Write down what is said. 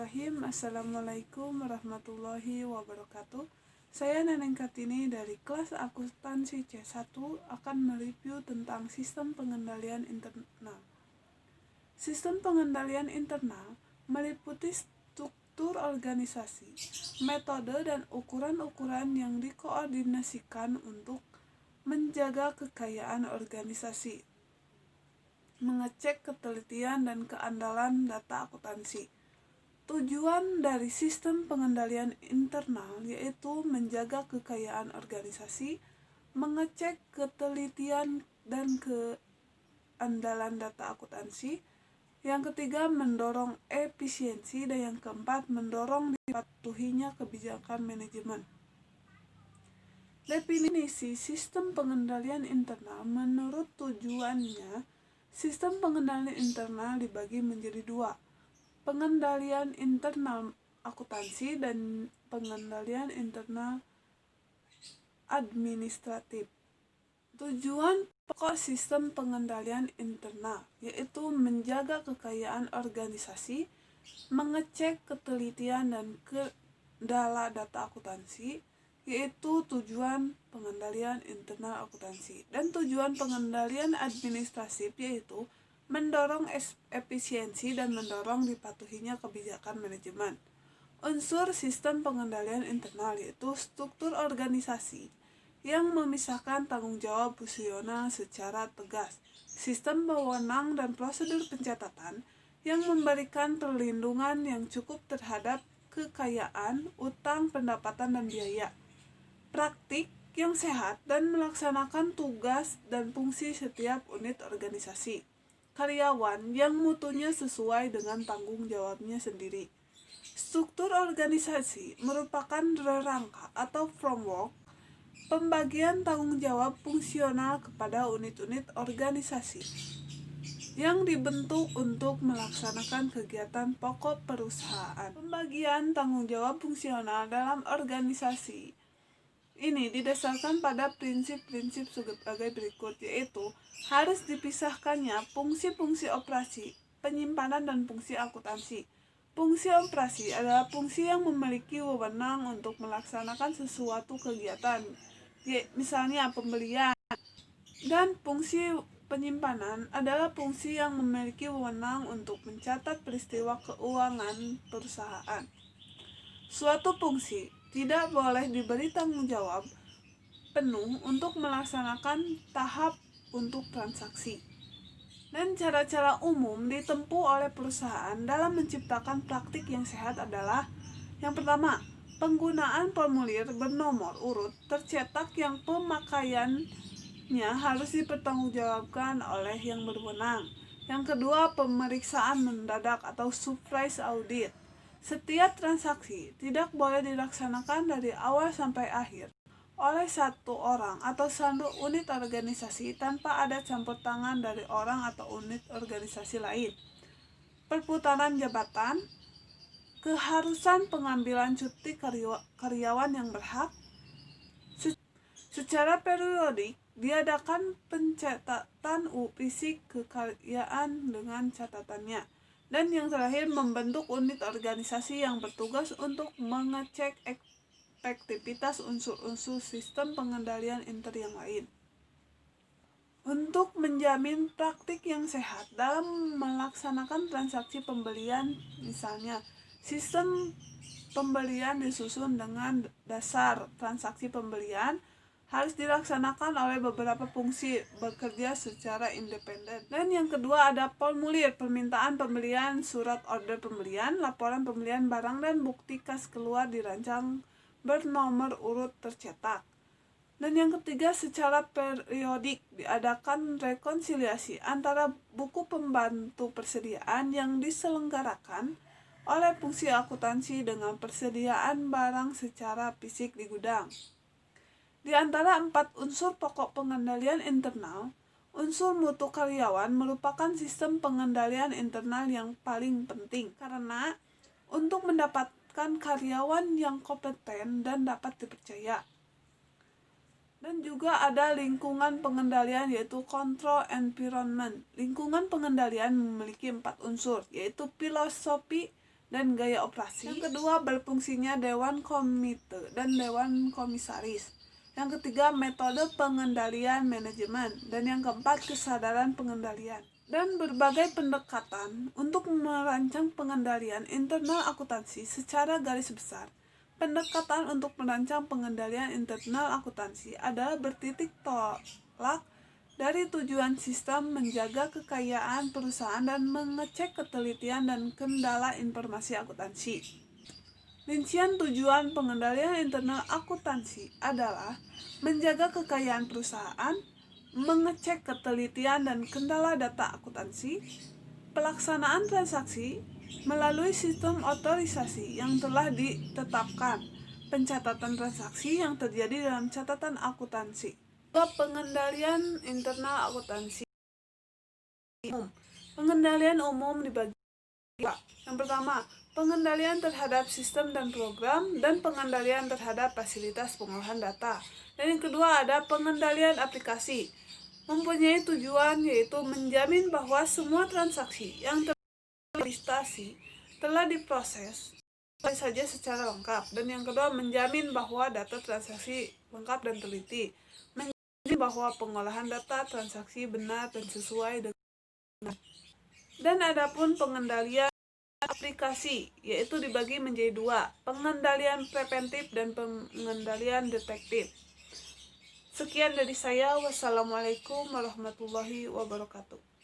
Bismillahirrahmanirrahim. Assalamualaikum warahmatullahi wabarakatuh. Saya Neneng Kartini dari kelas akuntansi C1 akan mereview tentang sistem pengendalian internal. Sistem pengendalian internal meliputi struktur organisasi, metode dan ukuran-ukuran yang dikoordinasikan untuk menjaga kekayaan organisasi, mengecek ketelitian dan keandalan data akuntansi. Tujuan dari sistem pengendalian internal yaitu menjaga kekayaan organisasi, mengecek ketelitian dan keandalan data akuntansi. Yang ketiga, mendorong efisiensi, dan yang keempat, mendorong dipatuhinya kebijakan manajemen. Definisi sistem pengendalian internal menurut tujuannya. Sistem pengendalian internal dibagi menjadi dua, pengendalian internal akuntansi dan pengendalian internal administratif. Tujuan pokok sistem pengendalian internal yaitu menjaga kekayaan organisasi, mengecek ketelitian dan kendala data akuntansi, yaitu tujuan pengendalian internal akuntansi. Dan tujuan pengendalian administratif yaitu mendorong efisiensi dan mendorong dipatuhinya kebijakan manajemen. Unsur sistem pengendalian internal yaitu struktur organisasi yang memisahkan tanggung jawab fungsional secara tegas, sistem wewenang dan prosedur pencatatan yang memberikan perlindungan yang cukup terhadap kekayaan, utang, pendapatan, dan biaya, praktik yang sehat dan melaksanakan tugas dan fungsi setiap unit organisasi, karyawan yang mutunya sesuai dengan tanggung jawabnya sendiri. Struktur organisasi merupakan rangka atau framework pembagian tanggung jawab fungsional kepada unit-unit organisasi yang dibentuk untuk melaksanakan kegiatan pokok perusahaan. Pembagian tanggung jawab fungsional dalam organisasi ini didasarkan pada prinsip-prinsip sebagai berikut, yaitu harus dipisahkannya fungsi-fungsi operasi, penyimpanan, dan fungsi akuntansi. Fungsi operasi adalah fungsi yang memiliki wewenang untuk melaksanakan sesuatu kegiatan, misalnya pembelian, dan fungsi penyimpanan adalah fungsi yang memiliki wewenang untuk mencatat peristiwa keuangan perusahaan. Suatu fungsi tidak boleh diberi tanggung jawab penuh untuk melaksanakan tahap untuk transaksi. Dan cara-cara umum ditempuh oleh perusahaan dalam menciptakan praktik yang sehat adalah: yang pertama, penggunaan formulir bernomor urut tercetak yang pemakaiannya harus dipertanggungjawabkan oleh yang berwenang. Yang kedua, pemeriksaan mendadak atau surprise audit. Setiap transaksi tidak boleh dilaksanakan dari awal sampai akhir oleh satu orang atau satu unit organisasi tanpa ada campur tangan dari orang atau unit organisasi lain. Perputaran jabatan, keharusan pengambilan cuti karyawan yang berhak. Secara periodik diadakan pencatatan fisik kekayaan dengan catatannya. Dan yang terakhir, membentuk unit organisasi yang bertugas untuk mengecek efektivitas unsur-unsur sistem pengendalian internal yang lain. Untuk menjamin praktik yang sehat dalam melaksanakan transaksi pembelian, misalnya sistem pembelian disusun dengan dasar transaksi pembelian harus dilaksanakan oleh beberapa fungsi bekerja secara independen. Dan yang kedua, ada formulir permintaan pembelian, surat order pembelian, laporan pembelian barang, dan bukti kas keluar dirancang bernomor urut tercetak. Dan yang ketiga, secara periodik diadakan rekonsiliasi antara buku pembantu persediaan yang diselenggarakan oleh fungsi akuntansi dengan persediaan barang secara fisik di gudang. Di antara 4 unsur pokok pengendalian internal, unsur mutu karyawan merupakan sistem pengendalian internal yang paling penting karena untuk mendapatkan karyawan yang kompeten dan dapat dipercaya. Dan juga ada lingkungan pengendalian yaitu control environment. Lingkungan pengendalian memiliki 4 unsur yaitu filosofi, dan gaya operasi. Yang kedua, berfungsinya Dewan Komite dan Dewan Komisaris. Yang ketiga, metode pengendalian manajemen. Dan yang keempat, kesadaran pengendalian. Dan berbagai pendekatan untuk merancang pengendalian internal akuntansi secara garis besar. Pendekatan untuk merancang pengendalian internal akuntansi adalah bertitik tolak dari tujuan sistem menjaga kekayaan perusahaan dan mengecek ketelitian dan kendala informasi akuntansi. Rincian tujuan pengendalian internal akuntansi adalah menjaga kekayaan perusahaan, mengecek ketelitian dan kendala data akuntansi, pelaksanaan transaksi melalui sistem otorisasi yang telah ditetapkan, pencatatan transaksi yang terjadi dalam catatan akuntansi. Pengendalian internal akuntansi umum. Pengendalian umum dibagi dua. Yang pertama, pengendalian terhadap sistem dan program, dan pengendalian terhadap fasilitas pengolahan data. Dan yang kedua ada pengendalian aplikasi. Mempunyai tujuan yaitu menjamin bahwa semua transaksi yang terlistasi telah diproses saja secara lengkap. Dan yang kedua, menjamin bahwa data transaksi lengkap dan teliti. Menjamin bahwa pengolahan data transaksi benar dan sesuai dengan. Dan adapun pengendalian aplikasi yaitu dibagi menjadi dua, pengendalian preventif dan pengendalian detektif. Sekian dari saya. Wassalamualaikum warahmatullahi wabarakatuh.